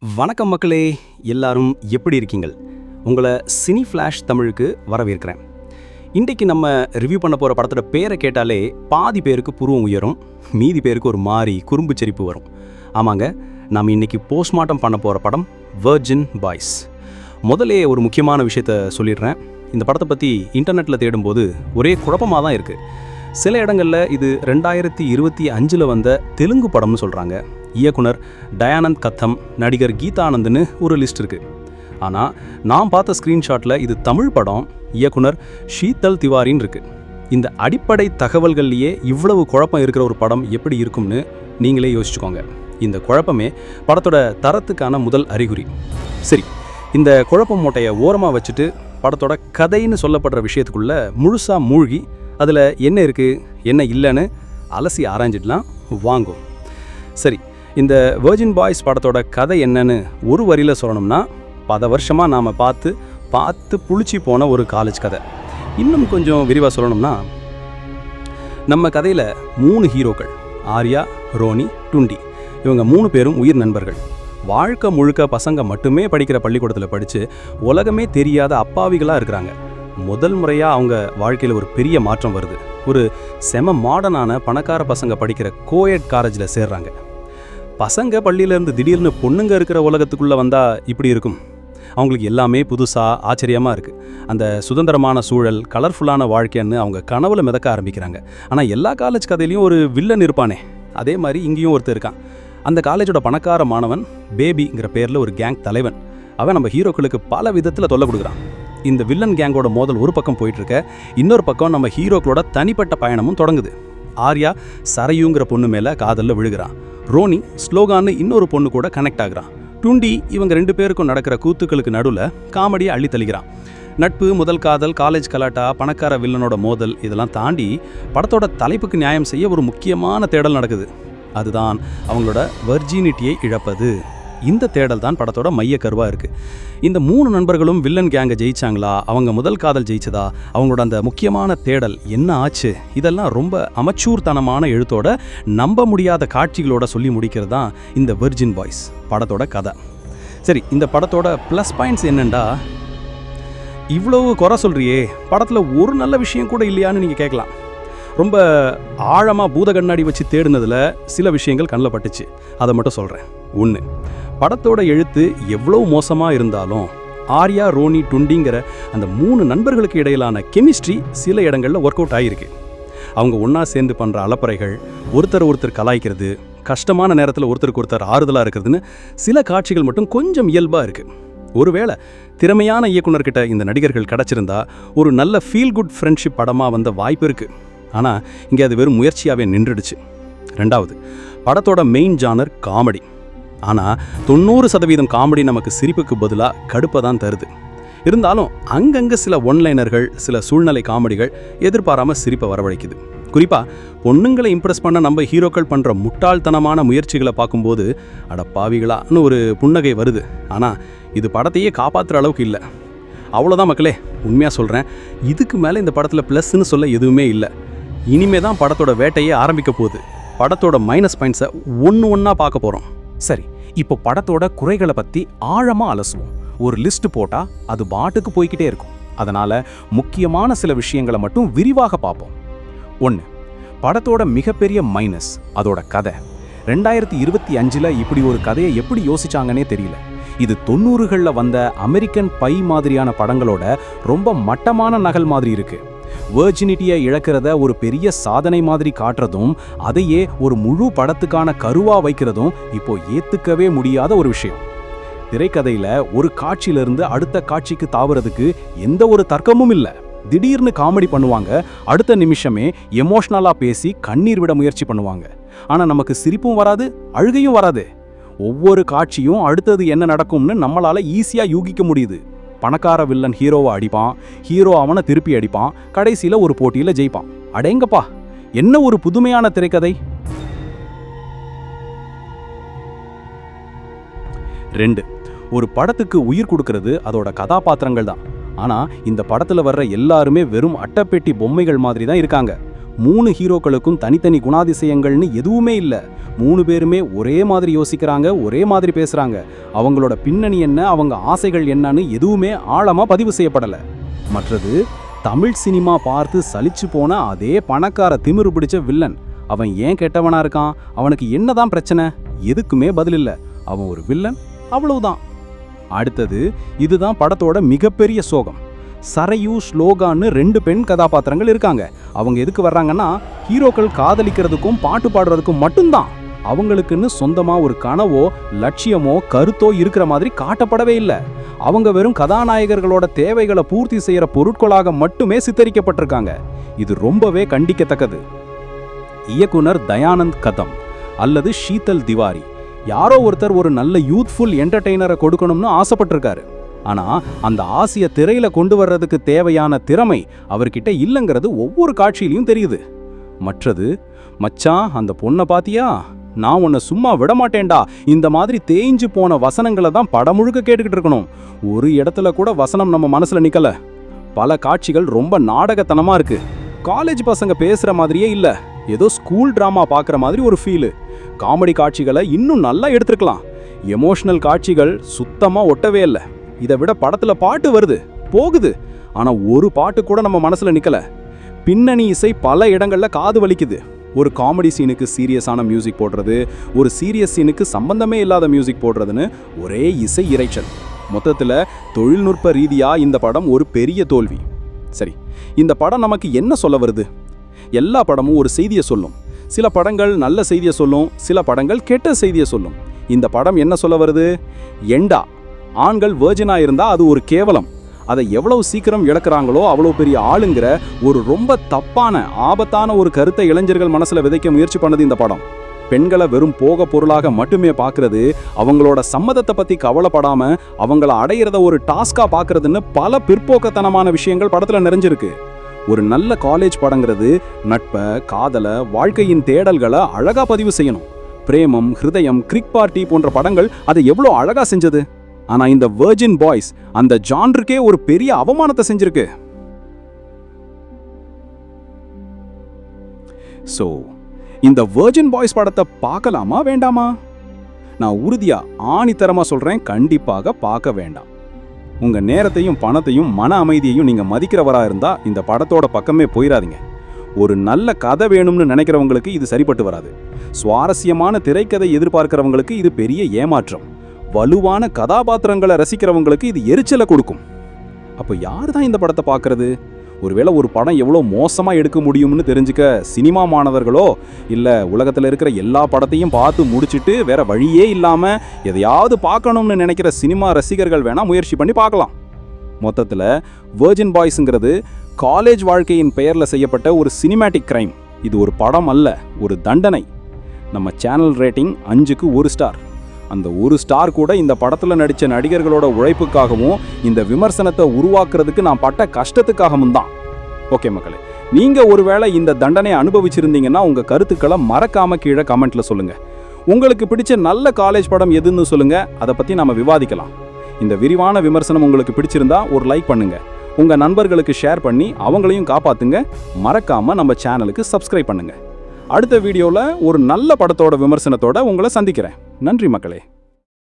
வணக்கம் மக்களே, எல்லாரும் எப்படி இருக்கீங்கள்? உங்களை சினி ஃப்ளாஷ் தமிழுக்கு வரவேற்கிறேன். இன்றைக்கு நம்ம ரிவ்யூ பண்ண போகிற படத்தோட பேரை கேட்டாலே பாதி பேருக்கு புருவம் உயரும், மீதி பேருக்கு ஒரு மாறி குறும்பு சிரிப்பு வரும். ஆமாங்க, நாம் இன்றைக்கி போஸ்ட்மார்ட்டம் பண்ண போகிற படம் வெர்ஜின் பாய்ஸ். முதலே ஒரு முக்கியமான விஷயத்த சொல்லிடுறேன். இந்த படத்தை பற்றி இன்டர்நெட்டில் தேடும்போது ஒரே குழப்பமாக தான் இருக்குது. சில இடங்களில் இது 2025 வந்த தெலுங்கு படம்னு சொல்கிறாங்க. இயக்குனர் தயானந்த் கத்தம், நடிகர் கீதானந்த்னு ஒரு லிஸ்ட் இருக்குது. ஆனால் நான் பார்த்த ஸ்க்ரீன்ஷாட்டில் இது தமிழ் படம், இயக்குனர் ஷீதல் திவாரின்னு இருக்குது. இந்த அடிப்படை தகவல்கள்லேயே இவ்வளவு குழப்பம் இருக்கிற ஒரு படம் எப்படி இருக்கும்னு நீங்களே யோசிச்சுக்கோங்க. இந்த குழப்பமே படத்தோட தரத்துக்கான முதல் அறிகுறி. சரி, இந்த குழப்பம் மூட்டையை ஓரமாக வச்சுட்டு படத்தோட கதைன்னு சொல்லப்படுற விஷயத்துக்குள்ளே முழுசாக மூழ்கி அதில் என்ன இருக்குது என்ன இல்லைன்னு அலசி ஆராய்ஞ்சிடலாம் வாங்கும். சரி, இந்த வெர்ஜின் பாய்ஸ் படத்தோட கதை என்னன்னு ஒரு வரியில் சொல்லணும்னா, பல வருஷமாக நாம் பார்த்து புளிச்சி போன ஒரு காலேஜ் கதை. இன்னும் கொஞ்சம் விரிவாக சொல்லணும்னா, நம்ம கதையில் 3 ஹீரோக்கள், ஆர்யா, ரோனி, டுண்டி. இவங்க 3 பேரும் உயிர் நண்பர்கள். வாழ்க்கை முழுக்க பசங்க மட்டுமே படிக்கிற பள்ளிக்கூடத்தில் படித்து உலகமே தெரியாத அப்பாவிகளாக இருக்கிறாங்க. முதல் முறையாக அவங்க வாழ்க்கையில் ஒரு பெரிய மாற்றம் வருது. ஒரு செம மாடர்னான பணக்கார பசங்க படிக்கிற கோயட் காலேஜில் சேர்றாங்க. பசங்க பள்ளியிலேருந்து திடீர்னு பொண்ணுங்க இருக்கிற உலகத்துக்குள்ளே வந்தால் இப்படி இருக்கும். அவங்களுக்கு எல்லாமே புதுசாக ஆச்சரியமாக இருக்குது. அந்த சுதந்திரமான சூழல், கலர்ஃபுல்லான வாழ்க்கைன்னு அவங்க கனவுல மிதக்க ஆரம்பிக்கிறாங்க. ஆனால் எல்லா காலேஜ் கதையிலையும் ஒரு வில்லன் இருப்பானே, அதே மாதிரி இங்கேயும் ஒருத்தர் இருக்கான். அந்த காலேஜோட பணக்கார மாணவன் பேபிங்கிற பேரில் ஒரு கேங் தலைவன். அவன் நம்ம ஹீரோக்களுக்கு பல விதத்தில் தொல்லை கொடுக்குறான். இந்த வில்லன் கேங்கோட மோதல் ஒரு பக்கம் போயிட்டுருக்க, இன்னொரு பக்கம் நம்ம ஹீரோக்களோட தனிப்பட்ட பயணமும் தொடங்குது. ஆர்யா சரையுங்கிற பொண்ணு மேலே காதலில் விழுகிறான். ரோனி ஸ்லோகான்னு இன்னொரு பொண்ணு கூட கனெக்ட் ஆகுறான். டுண்டி இவங்க 2 பேருக்கும் நடக்கிற கூத்துக்களுக்கு நடுவில் காமெடியை அள்ளி தள்ளிக்கிறான். நட்பு, முதல் காதல், காலேஜ் கலாட்டா, பணக்கார வில்லனோட மோதல், இதெல்லாம் தாண்டி படத்தோட தலைப்புக்கு நியாயம் செய்ய ஒரு முக்கியமான தேடல் நடக்குது. அதுதான் அவங்களோட வெர்ஜினிட்டியை இழப்பது. இந்த தேடல் தான் படத்தோட மையக்கருவாக இருக்குது. இந்த 3 நண்பர்களும் வில்லன் கேங்கை ஜெயிச்சாங்களா, அவங்க முதல் காதல் ஜெயிச்சதா, அவங்களோட அந்த முக்கியமான தேடல் என்ன ஆச்சு, இதெல்லாம் ரொம்ப அமச்சூர்தனமான எழுத்தோட நம்ப முடியாத காட்சிகளோட சொல்லி முடிக்கிறது தான் இந்த வெர்ஜின் பாய்ஸ் படத்தோட கதை. சரி, இந்த படத்தோட ப்ளஸ் பாயிண்ட்ஸ் என்னண்டா, இவ்வளவு குறை சொல்றியே, படத்தில் ஒரு நல்ல விஷயம் கூட இல்லையான்னு நீங்கள் கேட்கலாம். ரொம்ப ஆழமாக பூத கண்ணாடி வச்சு தேடினதில் சில விஷயங்கள் கண்ணில் பட்டுச்சு. அதை மட்டும் சொல்கிறேன். 1, படத்தோட எழுத்து எவ்வளோ மோசமாக இருந்தாலும் ஆர்யா, ரோனி, டுண்டிங்கிற அந்த 3 நண்பர்களுக்கு இடையிலான கெமிஸ்ட்ரி சில இடங்களில் ஒர்க் அவுட் ஆகிருக்கு. அவங்க ஒன்றா சேர்ந்து பண்ணுற அலப்பறைகள், ஒருத்தர் கலாய்க்கிறது, கஷ்டமான நேரத்தில் ஒருத்தருக்கு ஒருத்தர் ஆறுதலாக இருக்கிறதுன்னு சில காட்சிகள் மட்டும் கொஞ்சம் இயல்பாக இருக்குது. ஒருவேளை திறமையான இயக்குனர்கிட்ட இந்த நடிகர்கள் கிடச்சிருந்தா ஒரு நல்ல ஃபீல் குட் ஃப்ரெண்ட்ஷிப் படமாக வந்த வாய்ப்பு இருக்குது. ஆனால் இங்கே அது வெறும் முயற்சியாகவே நின்றுடுச்சு. 2வது, படத்தோட மெயின் ஜானர் காமெடி. ஆனால் 90% காமெடி நமக்கு சிரிப்புக்கு பதிலாக கடுப்பை தான் தருது. இருந்தாலும் அங்கங்கே சில ஒன்லைனர்கள், சில சூழ்நிலை காமெடிகள் எதிர்பாராமல் சிரிப்பை வரவழைக்குது. குறிப்பாக பொண்ணுங்களை இம்ப்ரெஸ் பண்ண நம்ம ஹீரோக்கள் பண்ணுற முட்டாள்தனமான முயற்சிகளை பார்க்கும்போது அடப்பாவிகளான்னு ஒரு புன்னகை வருது. ஆனால் இது படத்தையே காப்பாற்றுற அளவுக்கு இல்லை. அவ்வளோதான் மக்களே, உண்மையாக சொல்கிறேன். இதுக்கு மேலே இந்த படத்தில் ப்ளஸ்ன்னு சொல்ல எதுவுமே இல்லை. இனிமே தான் படத்தோட வேட்டையே ஆரம்பிக்க போகுது. படத்தோட மைனஸ் பாயிண்ட்ஸை ஒன்றா பார்க்க போகிறோம். சரி, இப்போ படத்தோட குறைகளை பற்றி ஆழமாக அலசுவோம். ஒரு லிஸ்ட் போட்டால் அது பாட்டுக்கு போய்கிட்டே இருக்கும். அதனால் முக்கியமான சில விஷயங்களை மட்டும் விரிவாக பார்ப்போம். 1, படத்தோட மிகப்பெரிய மைனஸ் அதோட கதை. 2025 இப்படி ஒரு கதையை எப்படி யோசிச்சாங்கன்னே தெரியல. இது 90களில் வந்த அமெரிக்கன் பை மாதிரியான படங்களோட ரொம்ப மட்டமான நகல் மாதிரி இருக்கு. வெர்ஜினிட்டியை இழக்கிறத ஒரு பெரிய சாதனை மாதிரி காட்டுறதும், அதையே ஒரு முழு படத்துக்கான கருவா வைக்கிறதும் இப்போ ஏத்துக்கவே முடியாத ஒரு விஷயம். திரைக்கதையில ஒரு காட்சியிலிருந்து அடுத்த காட்சிக்கு தாவறதுக்கு எந்த ஒரு தர்க்கமும் இல்லை. திடீர்னு காமெடி பண்ணுவாங்க, அடுத்த நிமிஷமே எமோஷனலா பேசி கண்ணீர் விட முயற்சி பண்ணுவாங்க. ஆனா நமக்கு சிரிப்பும் வராது, அழுகையும் வராது. ஒவ்வொரு காட்சியும் அடுத்தது என்ன நடக்கும்னு நம்மளால ஈஸியா யூகிக்க முடியுது. பணக்கார வில்லன் ஹீரோவை அடிப்பான், ஹீரோ அவனை திருப்பி அடிப்பான், கடைசியில ஒரு போட்டியில ஜெயிப்பான். அடேங்கப்பா, என்ன ஒரு புதுமையான திரைக்கதை. 2, ஒரு படத்துக்கு உயிர் கொடுக்கிறது அதோட கதாபாத்திரங்கள் தான். ஆனா இந்த படத்துல வர்ற எல்லாருமே வெறும் அட்டைப்பெட்டி பொம்மைகள் மாதிரி தான் இருக்காங்க. 3 ஹீரோக்களுக்கும் தனித்தனி குணாதிசயங்கள்னு எதுவுமே இல்லை. 3 பேருமே ஒரே மாதிரி யோசிக்கிறாங்க, ஒரே மாதிரி பேசுறாங்க. அவங்களோட பின்னணி என்ன, அவங்க ஆசைகள் என்னன்னு எதுவுமே ஆழமா பதிவு செய்யப்படலை. மற்றது, தமிழ் சினிமா பார்த்து சலிச்சு போன அதே பணக்கார திமிரு பிடிச்ச வில்லன். அவன் ஏன் கெட்டவனா இருக்கான், அவனுக்கு என்னதான் பிரச்சனை, எதுக்குமே பதில் இல்லை. அவன் ஒரு வில்லன், அவ்வளவுதான். அடுத்தது, இதுதான் படத்தோட மிகப்பெரிய சோகம். சரையு, ஸ்லோகான்னு 2 பெண் கதாபாத்திரங்கள் இருக்காங்க. அவங்க எதுக்கு வர்றாங்கன்னா, ஹீரோக்கள் காதலிக்கிறதுக்கும் பாட்டு பாடுறதுக்கும் மட்டும்தான். அவங்களுக்குன்னு சொந்தமா ஒரு கனவோ லட்சியமோ கருத்தோ இருக்கிற மாதிரி காட்டப்படவே இல்லை. அவங்க வெறும் கதாநாயகர்களோட தேவைகளை பூர்த்தி செய்யற பொருட்களாக மட்டுமே சித்தரிக்கப்பட்டிருக்காங்க. இது ரொம்பவே கண்டிக்கத்தக்கது. இயக்குனர் தயானந்த் கதம் அல்லது ஷீதல் திவாரி யாரோ ஒருத்தர் ஒரு நல்ல யூத்ஃபுல் என்டர்டெய்னரை கொடுக்கணும்னு ஆசைப்பட்டிருக்காரு. ஆனா அந்த ஆசைய திரையில கொண்டு வர்றதுக்கு தேவையான திறமை அவர்கிட்ட இல்லைங்கிறது ஒவ்வொரு காட்சியிலையும் தெரியுது. மற்றது, மச்சான் அந்த பொண்ணை பாத்தியா, நான் உன்னை சும்மா விடமாட்டேன்டா, இந்த மாதிரி தேய்ஞ்சு போன வசனங்களை தான் படம் முழுக்க கேட்டுக்கிட்டு இருக்கணும். ஒரு இடத்துல கூட வசனம் நம்ம மனசுல நிக்கல. பல காட்சிகள் ரொம்ப நாடகத்தனமா இருக்கு. காலேஜ் பசங்க பேசுற மாதிரியே இல்ல, ஏதோ ஸ்கூல் டிராமா பார்க்குற மாதிரி ஒரு ஃபீலு. காமெடி காட்சிகளை இன்னும் நல்லா எடுத்துருக்கலாம். எமோஷனல் காட்சிகள் சுத்தமா ஒட்டவே இல்லை. இதை விட படத்துல பாட்டு வருது போகுது, ஆனா ஒரு பாட்டு கூட நம்ம மனசுல நிக்கல. பின்னணி இசை பல இடங்கள்ல காது வலிக்குது. ஒரு காமெடி சீனுக்கு சீரியஸான மியூசிக் போடுறது, ஒரு சீரியஸ் சீனுக்கு சம்பந்தமே இல்லாத மியூசிக் போடுறதுன்னு ஒரே இசை இரைச்சல். மொத்தத்தில் தொழில்நுட்ப ரீதியா இந்த படம் ஒரு பெரிய தோல்வி. சரி, இந்த படம் நமக்கு என்ன சொல்ல வருது? எல்லா படமும் ஒரு செய்தியை சொல்லும். சில படங்கள் நல்ல செய்தியை சொல்லும், சில படங்கள் கெட்ட செய்தியை சொல்லும். இந்த படம் என்ன சொல்ல வருது? எண்டா ஆண்கள் வெர்ஜினா இருந்தா அது ஒரு கேவலம், அதை எவ்வளவு சீக்கிரம் இழக்கிறாங்களோ அவ்வளோ பெரிய ஆளுங்கிற ஒரு ரொம்ப தப்பான ஆபத்தான ஒரு கருத்தை இளைஞர்கள் மனசுல விதைக்க முயற்சி பண்ணது இந்த படம். பெண்களை வெறும் போக பொருளாக மட்டுமே பார்க்கறது, அவங்களோட சம்மதத்தை பத்தி கவலைப்படாம அவங்கள அடையிறத ஒரு டாஸ்கா பார்க்கறதுன்னு பல பிற்போக்கத்தனமான விஷயங்கள் படத்துல நிறைஞ்சிருக்கு. ஒரு நல்ல காலேஜ் படங்கிறது நட்பை, காதலை, வாழ்க்கையின் தேடல்களை அழகா பதிவு செய்யணும். பிரேமம், ஹிருதயம், கிரிக் பார்ட்டி போன்ற படங்கள் அதை எவ்வளோ அழகா செஞ்சது. ஆனா இந்த வெர்ஜின் பாய்ஸ் அந்த ஜான்ருக்கே ஒரு பெரிய அவமானத்தை செஞ்சிருக்கு. சோ இந்த வெர்ஜின் பாய்ஸ் படத்தை பார்க்கலாமா வேண்டாமா? நான் உறுதியா ஆணித்தரமா சொல்றேன், கண்டிப்பாக பார்க்க வேண்டாம். உங்க நேரத்தையும் பணத்தையும் மன அமைதியையும் நீங்க மதிக்கிறவரா இருந்தா இந்த படத்தோட பக்கமே போயிடாதீங்க. ஒரு நல்ல கதை வேணும்னு நினைக்கிறவங்களுக்கு இது சரிப்பட்டு வராது. சுவாரஸ்யமான திரைக்கதை எதிர்பார்க்கிறவங்களுக்கு இது பெரிய ஏமாற்றம். வலுவான கதாபாத்திரங்களை ரசிக்கிறவங்களுக்கு இது எரிச்சலை கொடுக்கும். அப்போ யார் தான் இந்த படத்தை பார்க்கறது? ஒருவேளை ஒரு படம் எவ்வளோ மோசமாக எடுக்க முடியும்னு தெரிஞ்சுக்க சினிமா மாணவர்களோ, இல்லை உலகத்தில் இருக்கிற எல்லா படத்தையும் பார்த்து முடிச்சுட்டு வேற வழியே இல்லாமல் எதையாவது பார்க்கணும்னு நினைக்கிற சினிமா ரசிகர்கள் வேணால் முயற்சி பண்ணி பார்க்கலாம். மொத்தத்தில் வெர்ஜின் பாய்ஸுங்கிறது காலேஜ் வாழ்க்கையின் பெயரில் செய்யப்பட்ட ஒரு சினிமேட்டிக் கிரைம். இது ஒரு படம் அல்ல, ஒரு தண்டனை. நம்ம சேனல் ரேட்டிங் 5க்கு 1 ஸ்டார். அந்த 1 ஸ்டார் கூட இந்த படத்தில் நடித்த நடிகர்களோட உழைப்புக்காகவும் இந்த விமர்சனத்தை உருவாக்குறதுக்கு நான் பட்ட கஷ்டத்துக்காகவும் தான். ஓகே மக்களே, நீங்கள் ஒருவேளை இந்த தண்டனையை அனுபவிச்சிருந்தீங்கன்னா உங்கள் கருத்துக்களை மறக்காமல் கீழே கமெண்ட்டில் சொல்லுங்கள். உங்களுக்கு பிடிச்ச நல்ல காலேஜ் படம் எதுன்னு சொல்லுங்கள், அதை பற்றி நம்ம விவாதிக்கலாம். இந்த விரிவான விமர்சனம் உங்களுக்கு பிடிச்சிருந்தா ஒரு லைக் பண்ணுங்கள். உங்கள் நண்பர்களுக்கு ஷேர் பண்ணி அவங்களையும் காப்பாற்றுங்க. மறக்காமல் நம்ம சேனலுக்கு சப்ஸ்கிரைப் பண்ணுங்கள். அடுத்த வீடியோவில் ஒரு நல்ல படத்தோட விமர்சனத்தோட உங்களை சந்திக்கிறேன். நன்றி மக்களே.